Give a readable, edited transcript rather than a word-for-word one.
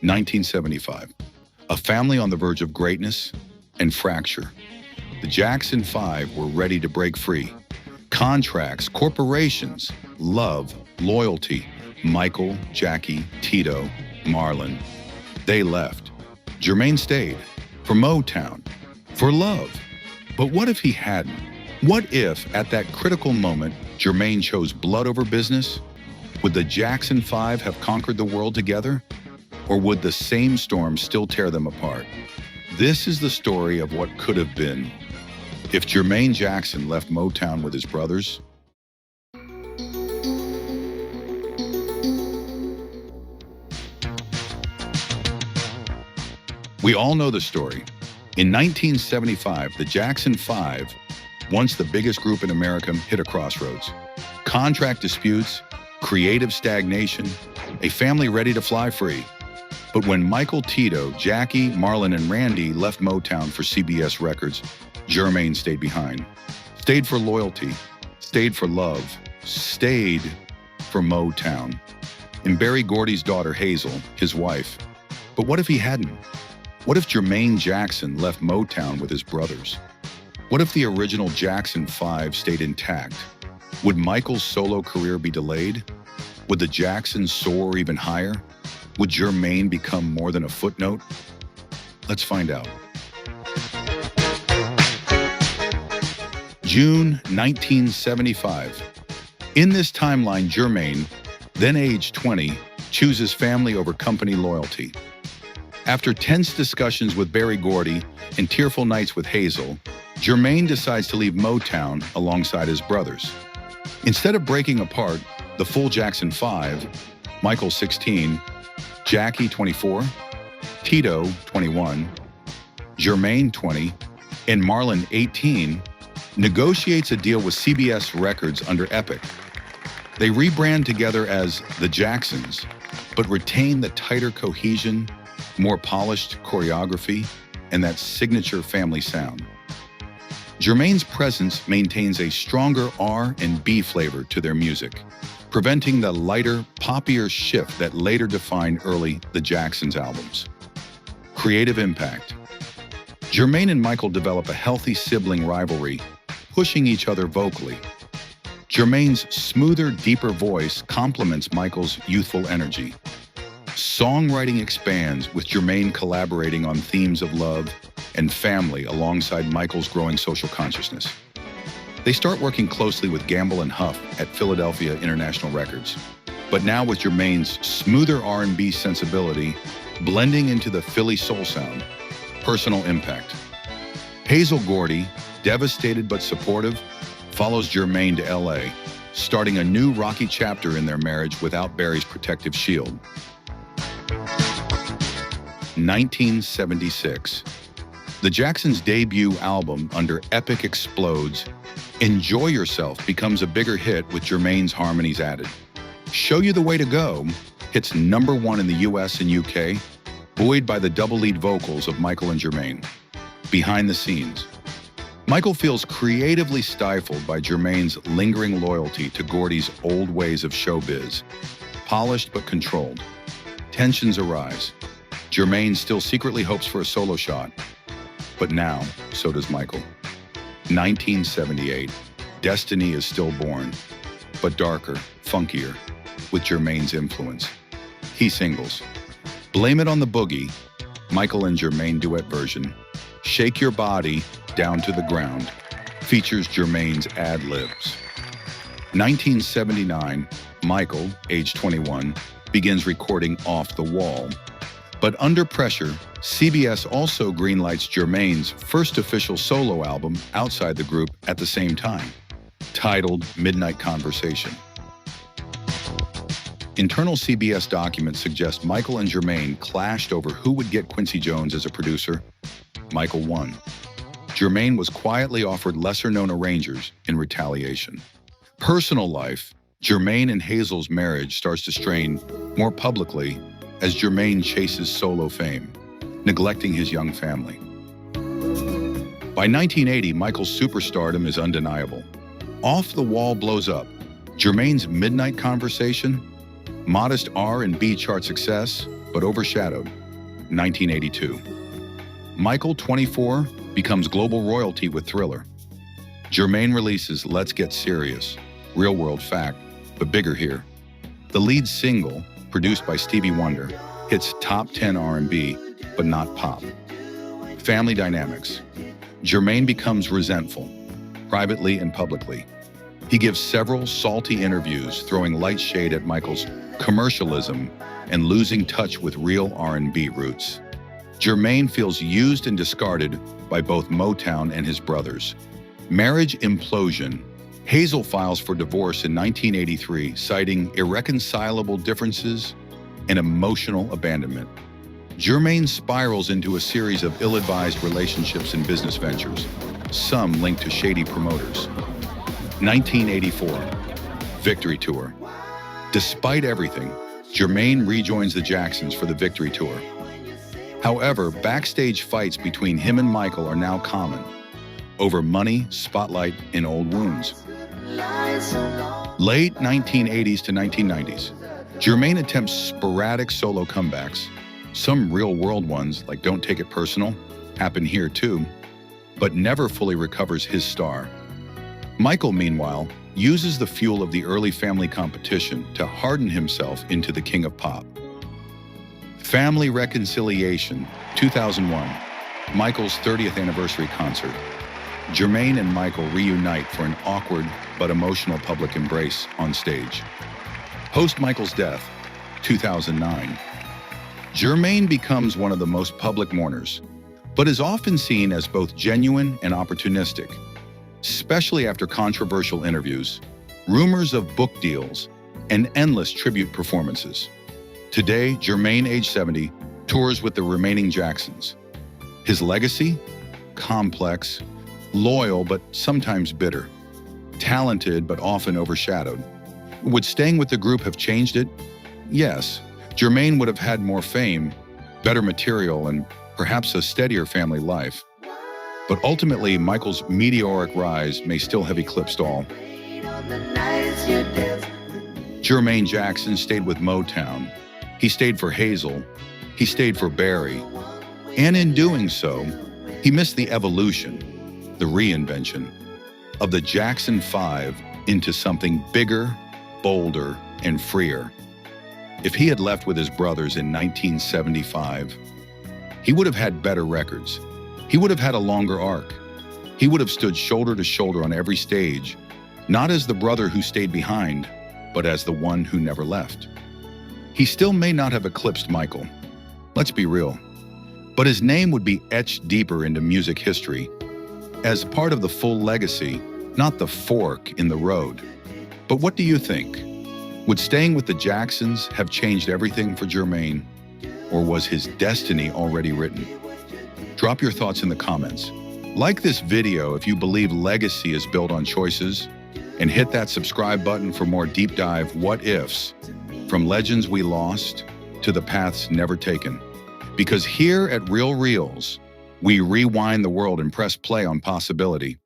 1975. A family on the verge of greatness and fracture. The Jackson 5 were ready to break free. Contracts, corporations, love, loyalty. Michael, Jackie, Tito, Marlon. They left. Jermaine stayed. For Motown. For love. But what if he hadn't? What if, at that critical moment, Jermaine chose blood over business? Would the Jackson 5 have conquered the world together? Or would the same storm still tear them apart? This is the story of what could have been. If Jermaine Jackson left Motown with his brothers, we all know the story. In 1975, the Jackson 5, once the biggest group in America, hit a crossroads. Contract disputes, creative stagnation, a family ready to fly free. But when Michael, Tito, Jackie, Marlon, and Randy left Motown for CBS Records, Jermaine stayed behind. Stayed for loyalty, stayed for love, stayed for Motown. And Berry Gordy's daughter, Hazel, his wife. But what if he hadn't? What if Jermaine Jackson left Motown with his brothers? What if the original Jackson 5 stayed intact? Would Michael's solo career be delayed? Would the Jacksons soar even higher? Would Jermaine become more than a footnote? Let's find out. June 1975. In this timeline, Jermaine, then age 20, chooses family over company loyalty. After tense discussions with Berry Gordy and tearful nights with Hazel, Jermaine decides to leave Motown alongside his brothers. Instead of breaking apart, the full Jackson 5, Michael 16, Jackie 24, Tito 21, Jermaine 20, and Marlon 18, negotiates a deal with CBS Records under Epic. They rebrand together as the Jacksons, but retain the tighter cohesion, more polished choreography, and that signature family sound. Jermaine's presence maintains a stronger R&B flavor to their music, preventing the lighter, poppier shift that later defined early The Jacksons albums. Creative impact. Jermaine and Michael develop a healthy sibling rivalry, pushing each other vocally. Jermaine's smoother, deeper voice complements Michael's youthful energy. Songwriting expands, with Jermaine collaborating on themes of love and family alongside Michael's growing social consciousness. They start working closely with Gamble and Huff at Philadelphia International Records, but now with Jermaine's smoother R&B sensibility blending into the Philly soul sound. Personal impact. Hazel Gordy, devastated but supportive, follows Jermaine to LA, starting a new rocky chapter in their marriage without Berry's protective shield. 1976. The Jacksons' debut album under Epic explodes. Enjoy Yourself becomes a bigger hit with Jermaine's harmonies added. Show You the Way to Go hits #1 in the US and UK, buoyed by the double lead vocals of Michael and Jermaine. Behind the scenes. Michael feels creatively stifled by Jermaine's lingering loyalty to Gordy's old ways of showbiz. Polished but controlled. Tensions arise. Jermaine still secretly hopes for a solo shot. But now, so does Michael. 1978. Destiny is still born, but darker, funkier, with Jermaine's influence. He singles. Blame It on the Boogie, Michael and Jermaine duet version. Shake Your Body Down to the Ground features Jermaine's ad-libs. 1979, Michael, age 21, begins recording Off the Wall. But under pressure, CBS also greenlights Jermaine's first official solo album outside the group at the same time, titled Midnight Conversation. Internal CBS documents suggest Michael and Jermaine clashed over who would get Quincy Jones as a producer. Michael won. Jermaine was quietly offered lesser-known arrangers in retaliation. Personal life. Jermaine and Hazel's marriage starts to strain more publicly as Jermaine chases solo fame, neglecting his young family. By 1980, Michael's superstardom is undeniable. Off the Wall blows up. Jermaine's Midnight Conversation, modest R&B chart success, but overshadowed. 1982. Michael, 24, becomes global royalty with Thriller. Jermaine releases Let's Get Serious, real world fact, but bigger here. The lead single, produced by Stevie Wonder, hits top 10 R&B, but not pop. Family dynamics. Jermaine becomes resentful, privately and publicly. He gives several salty interviews, throwing light shade at Michael's commercialism and losing touch with real R&B roots. Jermaine feels used and discarded by both Motown and his brothers. Marriage implosion. Hazel files for divorce in 1983, citing irreconcilable differences and emotional abandonment. Jermaine spirals into a series of ill-advised relationships and business ventures, some linked to shady promoters. 1984. Victory Tour. Despite everything, Jermaine rejoins the Jacksons for the Victory Tour. However, backstage fights between him and Michael are now common, over money, spotlight, and old wounds. Late 1980s to 1990s, Jermaine attempts sporadic solo comebacks. Some real-world ones, like Don't Take It Personal, happen here too, but never fully recovers his star. Michael, meanwhile, uses the fuel of the early family competition to harden himself into the king of pop. Family reconciliation, 2001, Michael's 30th anniversary concert. Jermaine and Michael reunite for an awkward but emotional public embrace on stage. Post Michael's death, 2009, Jermaine becomes one of the most public mourners, but is often seen as both genuine and opportunistic, especially after controversial interviews, rumors of book deals, and endless tribute performances. Today, Jermaine, age 70, tours with the remaining Jacksons. His legacy? Complex, loyal but sometimes bitter, talented but often overshadowed. Would staying with the group have changed it? Yes. Jermaine would have had more fame, better material, and perhaps a steadier family life. But ultimately, Michael's meteoric rise may still have eclipsed all. Jermaine Jackson stayed with Motown. He stayed for Hazel. He stayed for Barry. And in doing so, he missed the evolution, the reinvention, of the Jackson 5 into something bigger, bolder, and freer. If he had left with his brothers in 1975, he would have had better records. He would have had a longer arc. He would have stood shoulder to shoulder on every stage, not as the brother who stayed behind, but as the one who never left. He still may not have eclipsed Michael. Let's be real. But his name would be etched deeper into music history as part of the full legacy, not the fork in the road. But what do you think? Would staying with the Jacksons have changed everything for Jermaine, or was his destiny already written? Drop your thoughts in the comments. Like this video if you believe legacy is built on choices, and hit that subscribe button for more deep dive what-ifs, from legends we lost to the paths never taken. Because here at Real Reelz, we rewind the world and press play on possibility.